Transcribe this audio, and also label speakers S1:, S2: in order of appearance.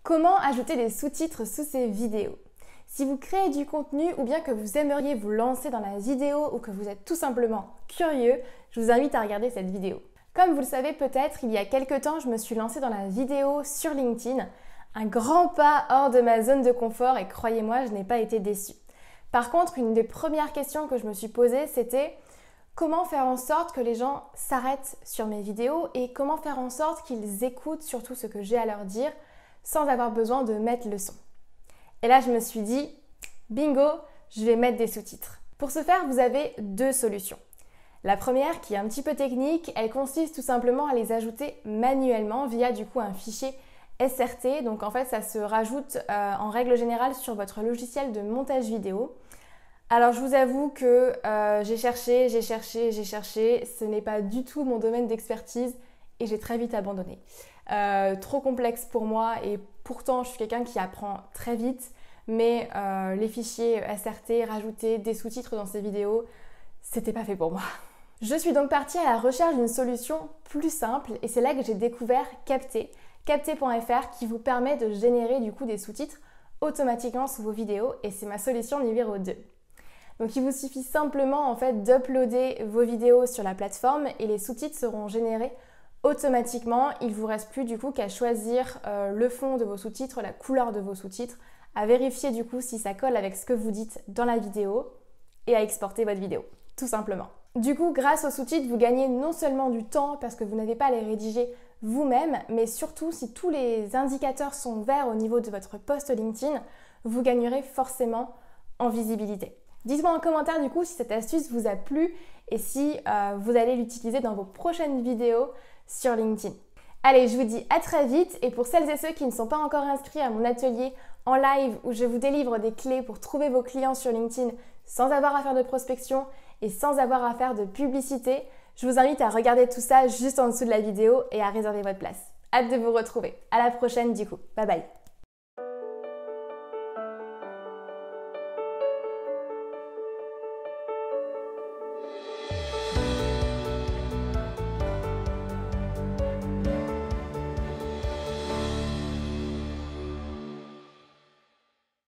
S1: Comment ajouter des sous-titres sous ces vidéos? Si vous créez du contenu ou bien que vous aimeriez vous lancer dans la vidéo ou que vous êtes tout simplement curieux, je vous invite à regarder cette vidéo. Comme vous le savez peut-être, il y a quelques temps, je me suis lancée dans la vidéo sur LinkedIn. Un grand pas hors de ma zone de confort et croyez-moi, je n'ai pas été déçue. Par contre, une des premières questions que je me suis posée, c'était comment faire en sorte que les gens s'arrêtent sur mes vidéos et comment faire en sorte qu'ils écoutent surtout ce que j'ai à leur dire sans avoir besoin de mettre le son. Et là, je me suis dit, bingo, je vais mettre des sous-titres. Pour ce faire, vous avez deux solutions. La première, qui est un petit peu technique, elle consiste tout simplement à les ajouter manuellement via du coup un fichier SRT. Donc en fait, ça se rajoute en règle générale sur votre logiciel de montage vidéo. Alors je vous avoue que j'ai cherché, ce n'est pas du tout mon domaine d'expertise et j'ai très vite abandonné. Trop complexe pour moi et pourtant je suis quelqu'un qui apprend très vite, mais les fichiers SRT, rajouter des sous-titres dans ces vidéos, c'était pas fait pour moi. Je suis donc partie à la recherche d'une solution plus simple et c'est là que j'ai découvert Capter, capter.fr qui vous permet de générer du coup des sous-titres automatiquement sous vos vidéos et c'est ma solution numéro 2. Donc il vous suffit simplement en fait d'uploader vos vidéos sur la plateforme et les sous-titres seront générés automatiquement. Il ne vous reste plus du coup qu'à choisir le fond de vos sous-titres, la couleur de vos sous-titres, à vérifier du coup si ça colle avec ce que vous dites dans la vidéo et à exporter votre vidéo, tout simplement. Du coup, grâce aux sous-titres, vous gagnez non seulement du temps parce que vous n'avez pas à les rédiger vous-même, mais surtout si tous les indicateurs sont verts au niveau de votre post LinkedIn, vous gagnerez forcément en visibilité. Dites-moi en commentaire du coup si cette astuce vous a plu et si vous allez l'utiliser dans vos prochaines vidéos sur LinkedIn. Allez, je vous dis à très vite et pour celles et ceux qui ne sont pas encore inscrits à mon atelier en live où je vous délivre des clés pour trouver vos clients sur LinkedIn sans avoir à faire de prospection et sans avoir à faire de publicité, je vous invite à regarder tout ça juste en dessous de la vidéo et à réserver votre place. Hâte de vous retrouver. À la prochaine du coup. Bye bye.